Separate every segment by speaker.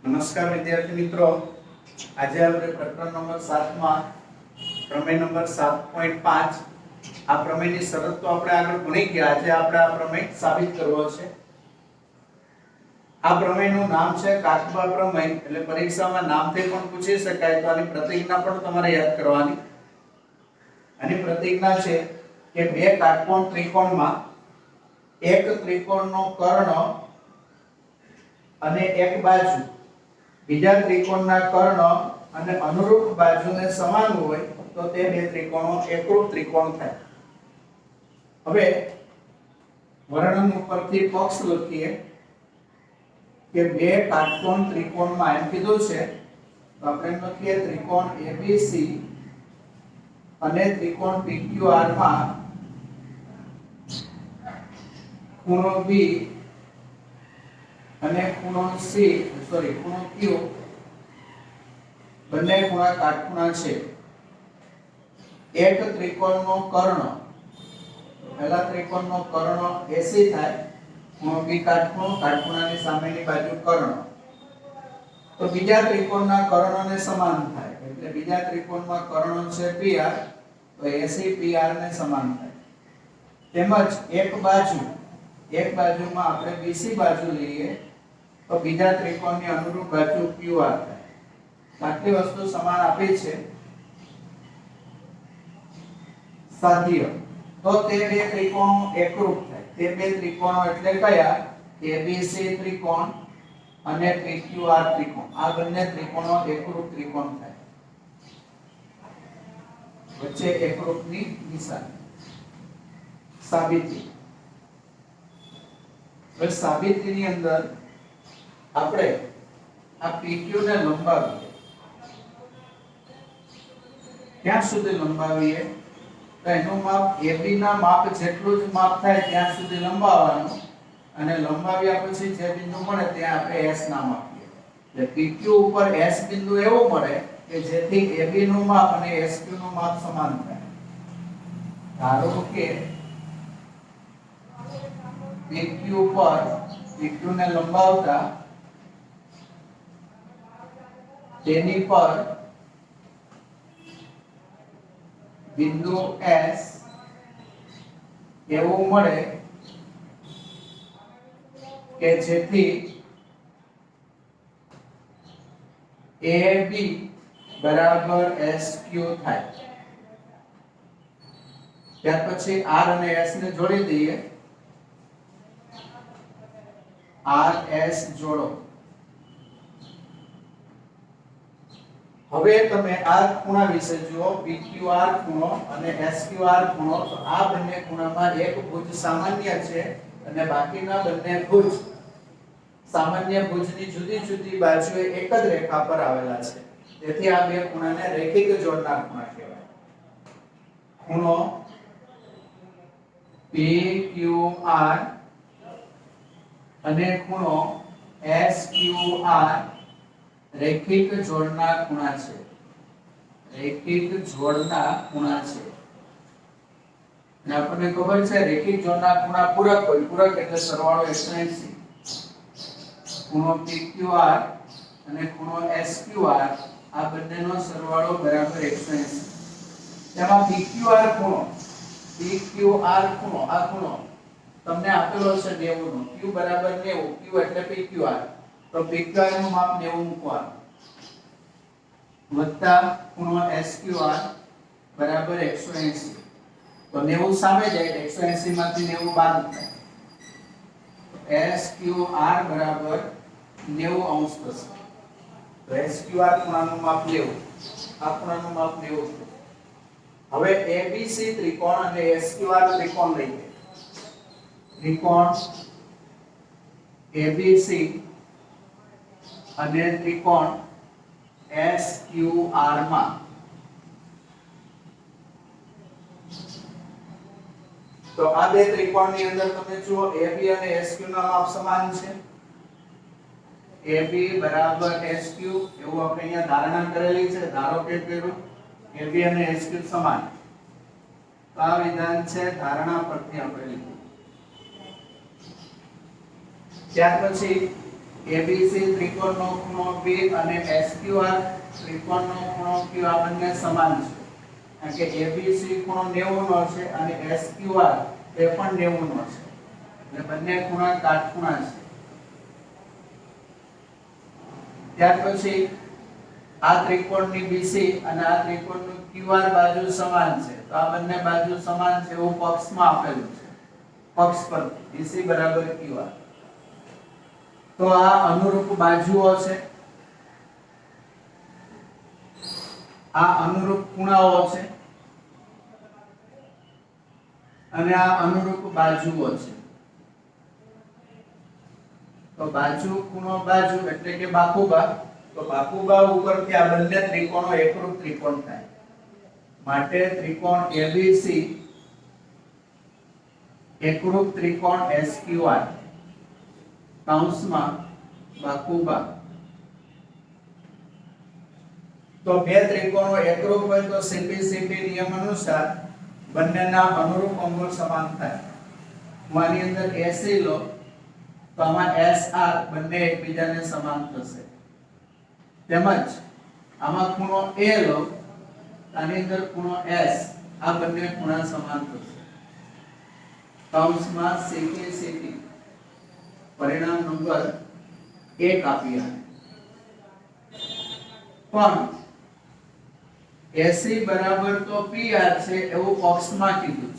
Speaker 1: નમસ્કાર વિદ્યાર્થી મિત્રો, આજે આપણે પ્રકરણ નંબર 7 માં પ્રમેય નંબર 7.5 આ પ્રમેયની શરત તો આપણે આગળ ભણી ગયા. આજે આપણે આ પ્રમેય સાબિત કરવો છે. આ પ્રમેયનું નામ છે કાચબા પ્રમેય, એટલે પરીક્ષામાં નામથી પણ પૂછી શકાય. તો આની પ્રતિજ્ઞા પણ તમારે યાદ કરવાની. આની પ્રતિજ્ઞા છે કે બે કાટકોણ ત્રિકોણમાં એક ત્રિકોણનો કર્ણ અને એક બાજુ બીજા ત્રિકોણના કર્ણ અને અનુરૂપ બાજુને સમાન હોય તો તે બે ત્રિકોણો એકરૂપ ત્રિકોણ થાય. હવે વર્ણન ઉપરથી પક્ષ લખીએ કે બે કાટકોણ ત્રિકોણમાં એમ કીધું છે તો આપણે લખીએ ત્રિકોણ ABC અને ત્રિકોણ PQR માં ખૂણો B અને ખૂણો Q બંને ખૂણા કાટખૂણા છે. એક ત્રિકોણનો કર્ણ, પહેલા ત્રિકોણનો કર્ણ AC થાય, ખૂણો B કાટખૂણો, કાટખૂણાની સામેની બાજુ કર્ણ. તો બીજા ત્રિકોણના કર્ણને સમાન થાય, એટલે બીજા ત્રિકોણમાં કર્ણ છે PR, તો AC PR ને સમાન થાય. તેમજ એક બાજુમાં આપણે BC બાજુ લઈએ તો બીજા ત્રિકોણની અનુરૂપ બાજુ QR થાય. આટલી વસ્તુ સમાન આપી છે. સાધ્ય તો તે બે ત્રિકોણો એકરૂપ થાય. તે બે ત્રિકોણો એટલે કયા? ABC ત્રિકોણ અને PQR ત્રિકોણ. આ બંને ત્રિકોણો એકરૂપ ત્રિકોણ થાય. વચ્ચે એકરૂપની નિશાની. સાબિતી. હવે સાબિતીની અંદર આપણે આ PQ ને લંબાવીએ. ક્યાં સુધી લંબાવીએ? તો એનું માપ AB ના માપ જેટલું જ માપ થાય ત્યાં સુધી લંબાવવાનું, અને લંબાવ્યા પછી જે બિંદુ મળે ત્યાં આપણે S નામ આપીએ. એટલે PQ ઉપર S બિંદુ એવો મળે કે જેથી AB નું માપ અને SQ નું માપ સમાન થાય. ધારો કે PQ પર PQ ને લંબાવતા તેની પર બિંદુ S એવું મળે કે જેથી AB બરાબર SQ થાય. ત્યાર પછી R અને S ને જોડી દઈએ. RS જોડો. હવે તમે આ ખૂણા વિશે જુઓ, PQR ખૂણો અને SQR ખૂણો. તો આ બંને ખૂણામાં એક ભુજ સામાન્ય છે અને બાકીના બંને ભુજ સામાન્ય ભુજની જુદી જુદી બાજુએ એક જ રેખા પર આવેલા છે. તેથી આ બે ખૂણાને રેખિક જોડનાર ખૂણા કહેવાય. ખૂણો PQR અને ખૂણો SQR રેખિક જોડના ખૂણા છે. રેખિક જોડના ખૂણા છે. અને આપણને ખબર છે રેખિક જોડના ખૂણા પૂરક હોય. પૂરક એટલે સરવાળો 180. ખૂણો PQR અને ખૂણો SQR આ બંનેનો સરવાળો બરાબર 180. તેમાં PQR ખૂણો આ ખૂણો તમને આપેલો છે 90 નો. Q બરાબર 90. Q એટલે PQR. તો PQR નું માપ 90 મૂકવાનું. વત્તા ખૂણો SQR બરાબર 180. તો 90 સામે જાય, 180 માંથી 90 બાદ થાય. SQR બરાબર 90 અંશ થશે. તો SQR ખૂણાનું માપ 90. આ ખૂણાનું માપ 90 છે. હવે ABC ત્રિકોણ અને SQR ત્રિકોણ લઈએ. ત્રિકોણ ABC અને ત્રિકોણ SQR માં તો આ બે ત્રિકોણની અંદર તમે જુઓ AB અને SQ ના માપ સમાન છે. AB બરાબર SQ એવું આપણે અહીંયા ધારણા કરેલી છે. ધારો કે કર્યું AB અને SQ સમાન. તો આ વિધાન છે ધારણા પરથી આપણે લીધું. ત્યાર પછી ABC ત્રિકોણનો ખૂણો B અને SQR ત્રિકોણનો ખૂણો Q આ બંને સમાન છે કારણ કે ABC ખૂણો 90 નો છે અને SQR એ પણ 90 નો છે એટલે બંને ખૂણા કાટખૂણા છે ત્યાર પછી આ ત્રિકોણની BC અને આ ત્રિકોણનું QR બાજુ સમાન છે તો આ બંને બાજુ સમાન છે એવું પક્ષમાં આપેલું છે પક્ષ પર BC બરાબર QR તો આ અનુરૂપ બાજુઓ છે આ અનુરૂપ ખૂણાઓ છે અને આ અનુરૂપ બાજુઓ છે તો બાજુ ખૂણો બાજુ એટલે કે બાકુબા તો બાકુબા ઉપરથી આ બંને ત્રિકોણો એકરૂપ ત્રિકોણ થાય માટે ત્રિકોણ ABC એકરૂપ ત્રિકોણ SQR કૌંસમાં બાકુબા તો બે ત્રિકોણો એકરૂપ હોય તો CPCP નિયમ અનુસાર બંનેના અનુરૂપ અંગો સમાન થાય આની અંદર AC લો તો આમાં SR બંને એકબીજાને સમાન થશે તેમજ આમાં ખૂણો A લો આની અંદર ખૂણો S આ બંને ખૂણા સમાન થશે કૌંસમાં CPCP પરિણામ નંબર 1 આપ્યા પણ AC બરાબર તો PR છે એવું પક્ષમાં કીધું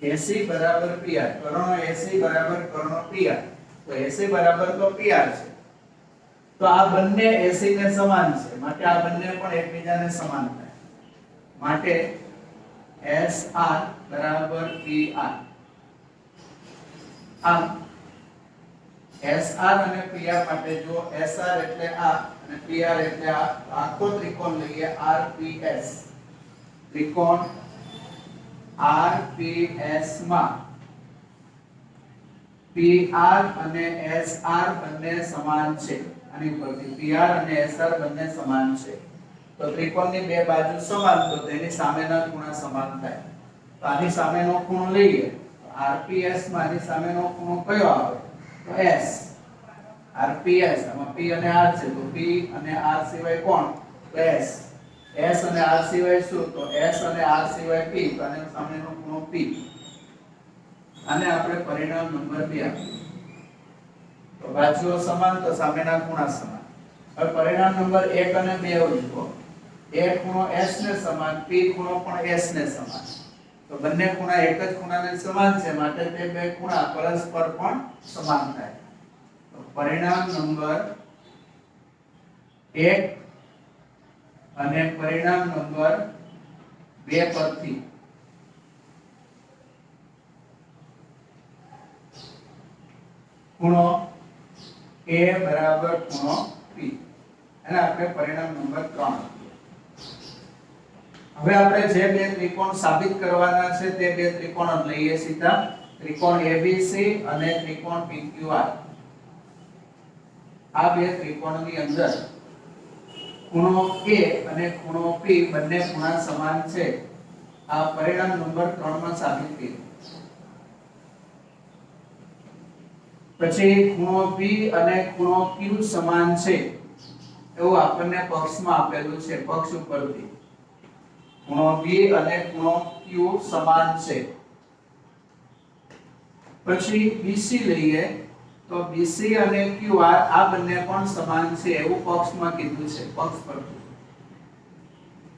Speaker 1: છે AC બરાબર PR કર્ણો AC બરાબર કર્ણો PR તો AC બરાબર તો PR છે તો આ બંને AC ને સમાન છે માટે આ બંને પણ એકબીજાને સમાન થાય માટે SR બરાબર PR આમ SR અને PR માટે જો SR એટલે આ અને PR એટલે આ આખો ત્રિકોણ લઈએ RPS ત્રિકોણ RPS માં PR અને SR બંને સમાન છે આની ઉપરથી PR અને SR બંને સમાન છે તો ત્રિકોણની બે બાજુ સમાન તો તેની સામેના ખૂણા સમાન થાય તો આની સામેનો ખૂણો લઈએ RPS માં આની સામેનો ખૂણો કયો આવે તો S RPS આમાં P અને R છે તો P અને R સિવાય કોણ તો S S અને R સિવાય શું તો S અને R સિવાય P તો આની સામેનો ખૂણો P આને આપણે પરિણામ નંબર 2 આપ્યું તો બાજુઓ સમાન તો સામેના ખૂણા સમાન હવે પરિણામ નંબર 1 અને 2 જુઓ A ખૂણો S ને સમાન P ખૂણો પણ S ને સમાન તો બંને ખૂણા એક જ ખૂણાને સમાન છે માટે તે બે ખૂણા પરસ્પર પણ સમાન થાય તો પરિણામ નંબર 1 અને પરિણામ નંબર 2 પરથી ખૂણો A બરાબર ખૂણો P અને આપણે પરિણામ નંબર 3 હવે આપણે જે બે ત્રિકોણ સાબિત કરવાના છે તે બે ત્રિકોણ લઈએ સીધા ત્રિકોણ ABC અને ત્રિકોણ PQR આ બે ત્રિકોણની અંદર ખૂણો A અને ખૂણો P બંને ખૂણા સમાન છે આ પરિણામ નંબર 3 માં સાબિત કર્યું પછી ખૂણો P અને ખૂણો Q સમાન છે એવું આપણને પક્ષમાં આપેલું છે પક્ષ ઉપરથી ખૂણો B અને ખૂણો Q સમાન છે પછી BC લઈએ તો BC અને QR આ બંને પણ સમાન છે એવું પક્ષમાં કીધું છે પક્ષ પરથી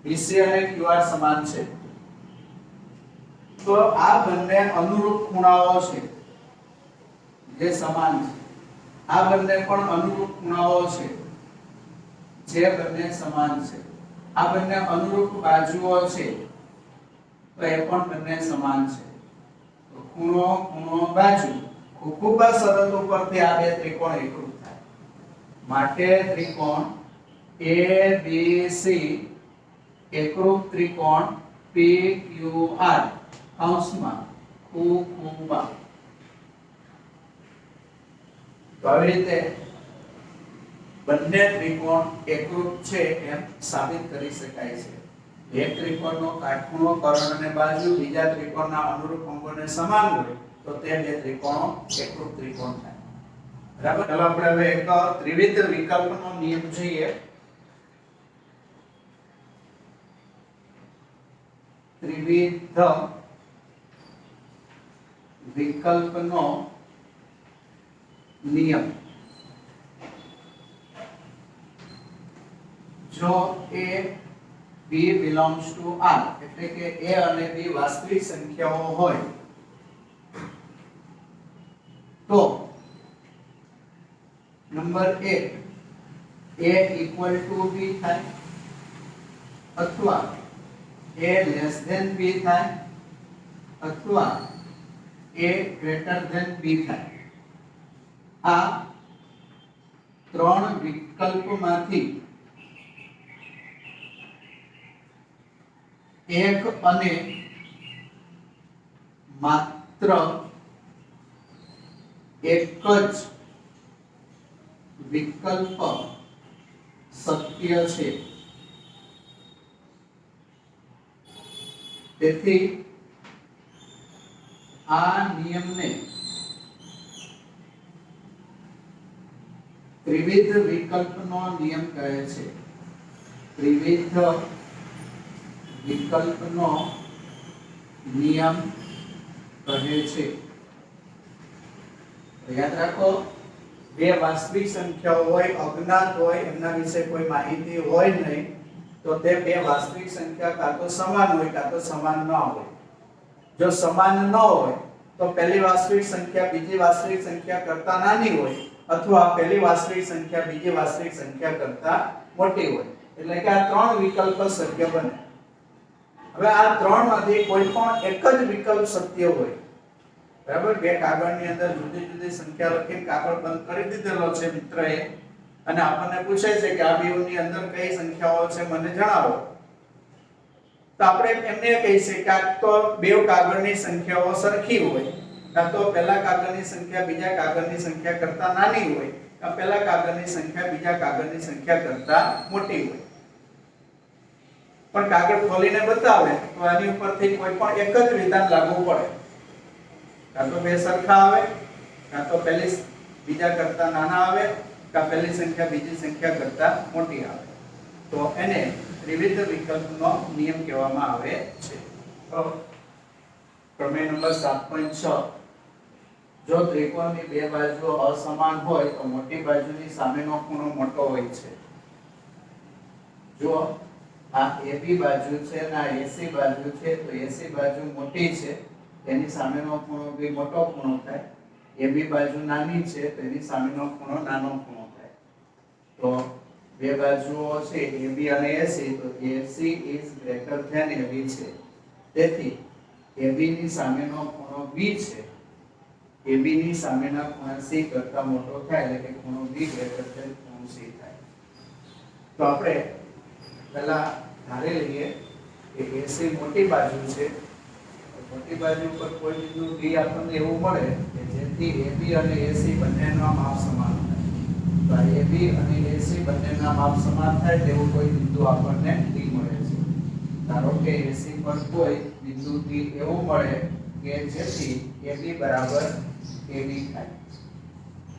Speaker 1: BC અને QR સમાન છે તો આ બંને અનુરૂપ ખૂણાઓ છે જે સમાન છે આ બંને પણ અનુરૂપ ખૂણાઓ છે જે બંને સમાન છે આ બંને અનુરૂપ બાજુઓ છે તો એ પણ બંને સમાન છે તો ખૂણો ખૂણો બાજુ ખૂબ જ સરળ ઉપરથી આ બે ત્રિકોણ એકરૂપ થાય માટે ત્રિકોણ ABC એકરૂપ ત્રિકોણ PQR કૌંસમાં ખૂબા તો આવી રીતે બંને ત્રિકોણ એકરૂપ છે એમ સાબિત કરી શકાય છે એક ત્રિકોણનો કાટખૂણો કર્ણ અને બાજુ બીજા ત્રિકોણના અનુરૂપ અંગોને સમાન હોય તો તે બે ત્રિકોણો એકરૂપ ત્રિકોણ થાય બરાબર ચાલો આપણે હવે એક ત્રિવિધ વિકલ્પનો નિયમ જોઈએ ત્રિવિધ વિકલ્પનો નિયમ જો a b belongs to r એટલે કે a અને b વાસ્તવિક સંખ્યાઓ હોય તો number 1 a equal to b થાય અથવા a less than b થાય અથવા a greater than b થાય આ ત્રણ વિકલ્પમાંથી એક અને માત્ર એક જ વિકલ્પ સત્ય છે તેથી આ નિયમને ત્રિવિધ વિકલ્પનો નિયમ કહે છે ત્રિવિધ વિકલ્પનો નિયમ કહે છે યાદ રાખો બે વાસ્તવિક સંખ્યાઓ હોય અજ્ઞાત હોય એમના વિશે કોઈ માહિતી હોય નહીં તો તે બે વાસ્તવિક સંખ્યા કાં તો સમાન હોય કાં તો સમાન ન હોય જો સમાન ન હોય તો પહેલી વાસ્તવિક સંખ્યા બીજી વાસ્તવિક સંખ્યા કરતા નાની હોય અથવા પહેલી વાસ્તવિક સંખ્યા બીજી વાસ્તવિક સંખ્યા કરતા મોટી હોય એટલે કે આ ત્રણ વિકલ્પ શક્ય બને હવે આ ત્રણમાંથી કોઈ પણ એક જ વિકલ્પ સત્ય હોય બરાબર બે કાગળની અંદર જુદી જુદી સંખ્યા લખીને કાગળ બંધ કરી દીધેલો છે મિત્રએ અને આપણને પૂછે છે કે આ બેની અંદર કઈ સંખ્યાઓ છે મને જણાવો તો આપણે એમને કહી છે કે આ તો બે કાગળની સંખ્યાઓ સરખી હોય કાં તો પહેલા કાગળની સંખ્યા બીજા કાગળની સંખ્યા કરતા નાની હોય કાં પહેલા કાગળની સંખ્યા બીજા કાગળની સંખ્યા કરતા મોટી હોય પણ કાગળ ખોલીને બતાવે તો આની ઉપરથી કોઈ પણ એક જ વિધાન લાગુ પડે કાં તો બે સરખા આવે કાં તો પહેલી બીજા કરતા નાના આવે કાં પહેલી સંખ્યા બીજી સંખ્યા કરતા મોટી આવે તો એને ત્રિવિધ વિકલ્પનો નિયમ કહેવામાં આવે છે તો પ્રમેય નંબર 7.6 જો ત્રિકોણની બે બાજુઓ અસમાન હોય તો મોટી બાજુની સામેનો ખૂણો મોટો હોય છે જો આ AB બાજુ છે અને આ AC બાજુ છે તો AC બાજુ મોટી છે તેની સામેનો ખૂણો બી મોટો ખૂણો થાય AB બાજુ નાની છે તો એની સામેનો ખૂણો નાનો ખૂણો થાય તો બે બાજુઓ છે AB અને AC તો AC is greater than AB છે તેથી AB ની સામેનો ખૂણો B છે AB ની સામેના ખૂણા C કરતા મોટો થાય એટલે કે ખૂણો B greater than ખૂણો C થાય તો આપણે પહેલા ધારી લઈએ કે AC મોટી બાજુ છે મોટી બાજુ પર કોઈ બિંદુ D આપણને એવું મળે કે જેથી AB અને AC બંનેના માપ સમાન થાય તો AB અને AC બંનેના માપ સમાન થાય તેવું કોઈ બિંદુ આપણને D મળે છે ધારો કે AC પર કોઈ બિંદુ D એવું મળે કે જેથી AB બરાબર AD થાય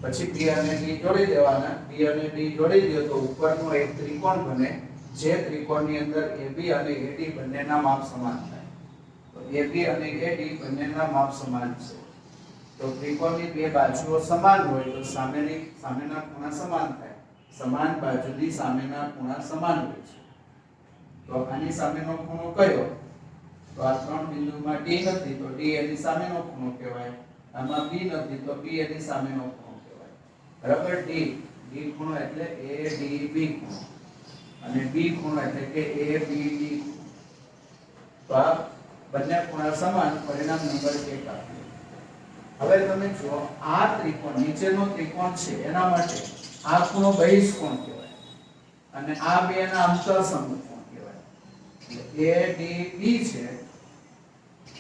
Speaker 1: પછી B અને D જોડી દેવાના B અને D જોડી દો તો ઉપરનો એક ત્રિકોણ બને જે ત્રિકોણની અંદર AB અને AD બંનેના માપ સમાન થાય તો AB અને AD બંનેના માપ સમાન છે તો ત્રિકોણની બે બાજુઓ સમાન હોય તો સામેના ખૂણા સમાન થાય સમાન બાજુની સામેના ખૂણા સમાન હોય છે તો આની સામેનો ખૂણો કયો તો આ ત્રણ બિંદુમાં D નથી તો D એની સામેનો ખૂણો કહેવાય આમાં B નથી તો B એની સામેનો ખૂણો કહેવાય બરાબર D ખૂણો એટલે ADB ખૂણો અને B ખૂણો એટલે કે ABD તો આ બંને ખૂણા સમાન પરિણામ નંબર 1 આપ્યું હવે તમે જુઓ આ ત્રિકોણ નીચેનો ત્રિકોણ છે એના માટે આ ખૂણો બહિષ્કોણ કહેવાય અને આ બેના અંતઃસમૂહ કોણ કહેવાય એટલે ADB છે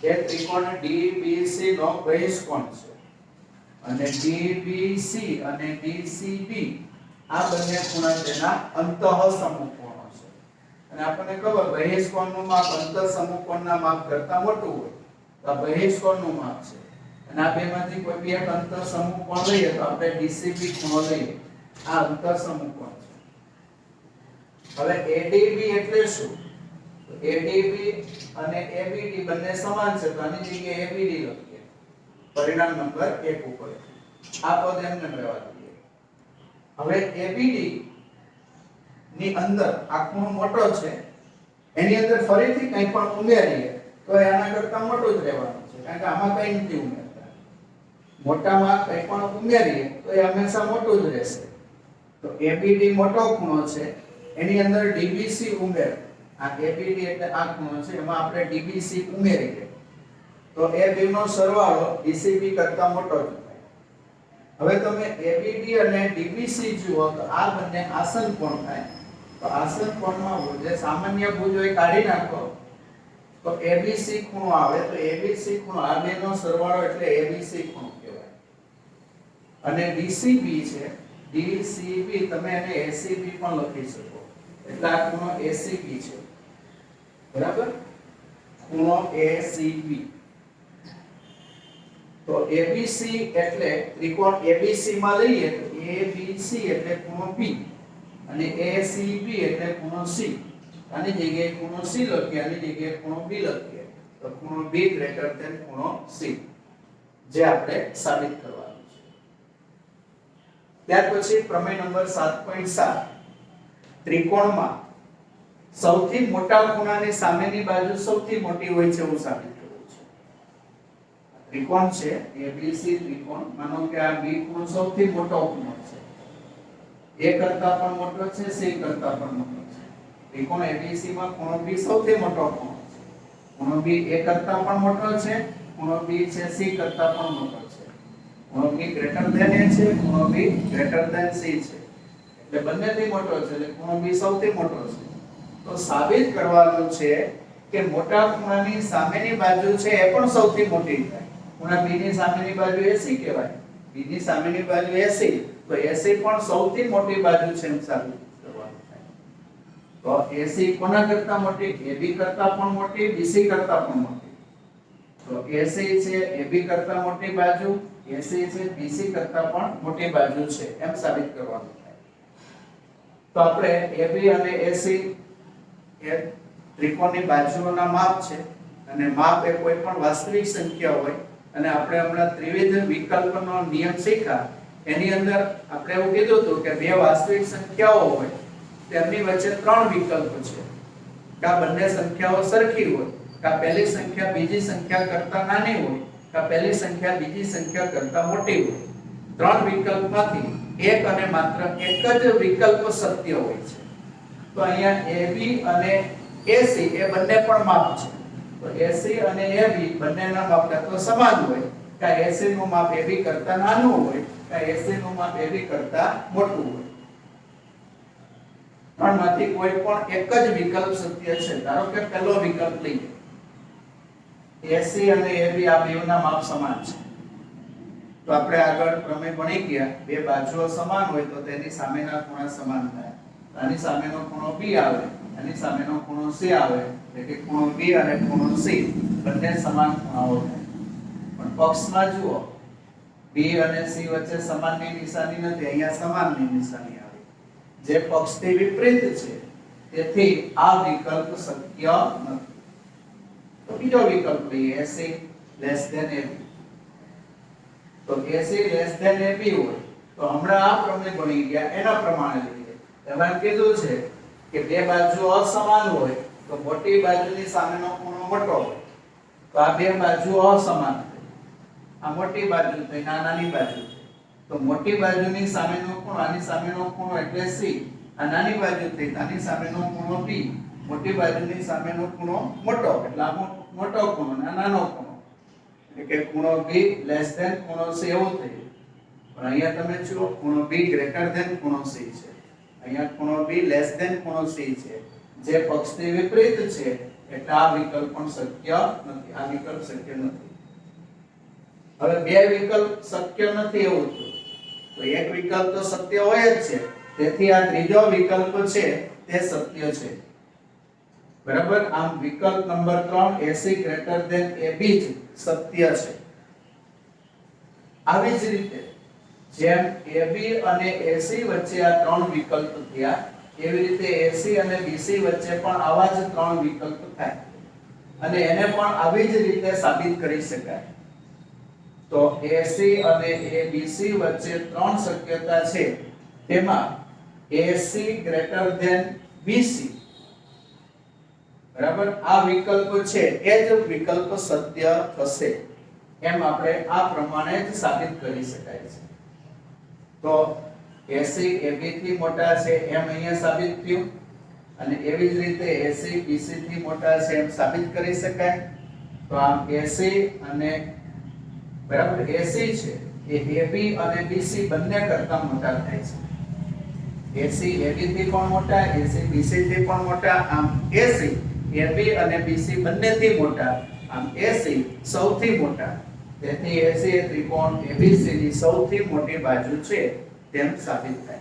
Speaker 1: એ ત્રિકોણ DBC નો બહિષ્કોણ છે અને DBC અને DCB આ બંને ખૂણા તેના અંતઃસમૂહ કોણો છે અને આપણને ખબર બહિષ્કોણનું માપ અંતઃસમૂહ કોણના માપ કરતા મોટું હોય તો આ બહિષ્કોણનું માપ છે અને આ બેમાંથી કોઈ બી એક અંતર સમૂહ કોણ લઈએ તો આપણે ડીસીબી ખૂણો લઈએ. આ અંતર સમૂહ કોણ છે. હવે એડીબી એટલે શું? તો એડીબી અને એબીડી બંને સમાન છે તો આની જગ્યાએ એબીડી લખીએ પરિણામ નંબર 1 ઉપર. આ પદ એમને રહેવા દઈએ. હવે એબીડી ની અંદર આ ખૂણો મોટો છે, એની અંદર ફરીથી કંઈ પણ ઉમેરીએ તો એના કરતા મોટું જ રહેવાનું છે, કારણ કે આમાં કંઈ નથી ઉમેરતા. મોટામાં કંઈ પણ ઉમેરીએ તો એ હંમેશા મોટું જ રહેશે. તો એબીડી મોટો ખૂણો છે, એની અંદર ડીબીસી ઉમેર. આ એબીડી એટલે આ ખૂણો છે, એમાં આપણે ડીબીસી ઉમેરીએ તો એ બેનો સરવાળો ડીસીબી કરતા મોટો જ થાય. હવે તમે એબીડી અને ડીબીસી જુઓ તો આ બંને આસન કોણ થાય. તો આસન કોણમાં જે સામાન્ય ભુજ હોય કાઢી નાખો તો એબીસી ખૂણો આવે. તો એબીસી ખૂણો આ બેનો સરવાળો એટલે એબીસી ખૂણો કહેવાય. અને ડીસીબી છે, ડીસીબી તમે એને એસીબી પણ લખી શકો. એટલે આ ખૂણો એસીબી છે, બરાબર? ખૂણો એસીબી. તો એબીસી એટલે ત્રિકોણ એબીસી માં લઈએ તો એબીસી એટલે ખૂણો બી અને એસીબી એટલે ખૂણો સી. આની જગ્યાએ ખૂણો સી લખીએ, આની જગ્યાએ ખૂણો બી લખીએ તો ખૂણો બી ગ્રેટર ધેન ખૂણો સી, જે આપણે સાબિત કરવાનું છે. ત્યાર પછી પ્રમેય નંબર 7.7 ત્રિકોણમાં સૌથી મોટા ખૂણાની સામેની બાજુ સૌથી મોટી હોય છે એવું સાબિત કરવું છે. ત્રિકોણ છે એબીસી ત્રિકોણ, માનો કે આ બી ખૂણો સૌથી મોટો ખૂણો છે, એ કરતા પણ મોટો છે, સી કરતા પણ મોટો છે. ત્રિકોણ એબીસી માં ખૂણો બી સૌથી મોટો ખૂણો છે. ખૂણો બી એ કરતા પણ મોટો છે, ખૂણો બી છે સી કરતા પણ મોટો છે. ખૂણો બી ગ્રેટર ધેન એ છે, ખૂણો બી ગ્રેટર ધેન સી છે. એટલે બંનેથી મોટો છે, એટલે ખૂણો બી સૌથી મોટો છે. તો સાબિત કરવાનું છે કે મોટા ખૂણાની સામેની બાજુ છે એ પણ સૌથી મોટી થાય. ખૂણા બી ની સામેની બાજુ એસી કહેવાય. બી ની સામેની બાજુ એસી, તો એસી પણ સૌથી મોટી બાજુ છે એમ સાબિત કરવાનું થાય. તો એસી કોના કરતા મોટી? એબી કરતા પણ મોટી, બીસી કરતા પણ મોટી. તો એસી છે એબી કરતા મોટી બાજુ, એસી છે બીસી કરતા પણ મોટી બાજુ છે એમ સાબિત કરવાનું થાય. તો આપણે એબી અને એસી એ ત્રિકોણની બાજુઓના માપ છે અને માપ એ કોઈ પણ વાસ્તવિક સંખ્યા હોય. અને આપણે હમણાં ત્રિવિધ વિકલ્પનો નિયમ શીખ્યા, એની અંદર આપણે એવું કીધું હતું કે બે વાસ્તવિક સંખ્યાઓ હોય તેમની વચ્ચે ત્રણ વિકલ્પ છે. કે આ બંને સંખ્યાઓ સરખી હોય, કે પહેલી સંખ્યા બીજી સંખ્યા કરતા નાની હોય, કે પહેલી સંખ્યા બીજી સંખ્યા કરતા મોટી હોય. ત્રણ વિકલ્પમાંથી એક અને માત્ર એક જ વિકલ્પ સત્ય હોય છે. તો અહીંયા AB અને AC એ બંને પણ માપ છે. તો AC અને AB બંનેના માપ તો સમાન હોય. કે AC નું માપ AB કરતા નાનું હોય, કે AC નું માપ AB કરતા મોટું હોય. ત્રણમાંથી કોઈ પણ એક જ વિકલ્પ સત્ય છે. ધારો કે પહેલો વિકલ્પ લઈએ, AC અને AB આ બેવના માપ સમાન છે. તો આપણે આગળ પ્રમેય ભણી ગયા, બે બાજુઓ સમાન હોય તો તેની સામેના ખૂણા સમાન થાય. આની સામેનો ખૂણો B આવે, આની સામેનો ખૂણો C આવે, એટલે કે ખૂણો B અને ખૂણો C બંને સમાન ખૂણાઓ થાય. પણ પક્ષમાં જુઓ, B અને C વચ્ચે સમાનની નિશાની નથી, અહીંયા સમાનની નિશાની આવે. જે પક્ષથી વિપરીત છે તેથી આ વિકલ્પ શક્ય નથી. તો બીજો વિકલ્પ લઈએ, AC less than AB. તો AC less than AB હોય તો હમણાં આ પ્રમેય ભણી ગયા એના પ્રમાણે લઈએ. એમાં કીધું છે કે બે બાજુ અસમાન હોય તો મોટી બાજુની સામેનો ખૂણો મોટો હોય. તો આ બે બાજુ અસમાન છે. આ મોટી બાજુ તો નાની બાજુ છે. તો મોટી બાજુની સામેનો ખૂણો, આની સામેનો ખૂણો એટલે C. આ નાની બાજુ થઈ, આની સામેનો ખૂણો B. મોટી બાજુની સામેનો ખૂણો મોટો એટલે આ મોટો ખૂણો, નાનો ખૂણો. એટલે કે ખૂણો B less than ખૂણો C એવું થયું. પણ અહીંયા તમે જુઓ ખૂણો B greater than ખૂણો C છે. અહીંયા ખૂણો B less than ખૂણો C છે. જે પક્ષથી વિપરીત છે એટલે આ વિકલ્પ પણ શક્ય નથી. આ વિકલ્પ શક્ય નથી. હવે બે વિકલ્પ શક્ય નથી એવું થયું તો એક વિકલ્પ તો સત્ય હોય જ છે. તેથી આ ત્રીજો વિકલ્પ છે તે સત્ય છે. બરાબર? આમ વિકલ્પ number 3 AC greater than AB જ સત્ય છે. આવી જ રીતે જેમ AB અને AC વચ્ચે આ ત્રણ વિકલ્પ થયા એવી રીતે AC અને BC વચ્ચે પણ આવા જ ત્રણ વિકલ્પ થાય અને એને પણ આવી જ રીતે સાબિત કરી શકાય. તો AC અને ABC વચ્ચે ત્રણ શક્યતા છે. તેમાં AC ગ્રેટર ધેન BC બરાબર આ વિકલ્પ છે એ જ વિકલ્પ સત્ય થશે એમ આપણે આ પ્રમાણે જ સાબિત કરી શકાય છે. તો AC AB થી મોટા છે એમ અહીંયા સાબિત થયું અને એવી જ રીતે AC BC થી મોટા છે એમ સાબિત કરી શકાય. તો આમ AC અને બરાબર AC છે એ AB અને BC બંને કરતા મોટા થાય છે. AC AB થી પણ મોટા, AC BC થી પણ મોટા. આમ AC AB અને BC બંનેથી મોટા, આમ AC સૌથી મોટા. તેથી AC એ ત્રિકોણ ABC ની સૌથી મોટી બાજુ છે તેમ સાબિત થાય.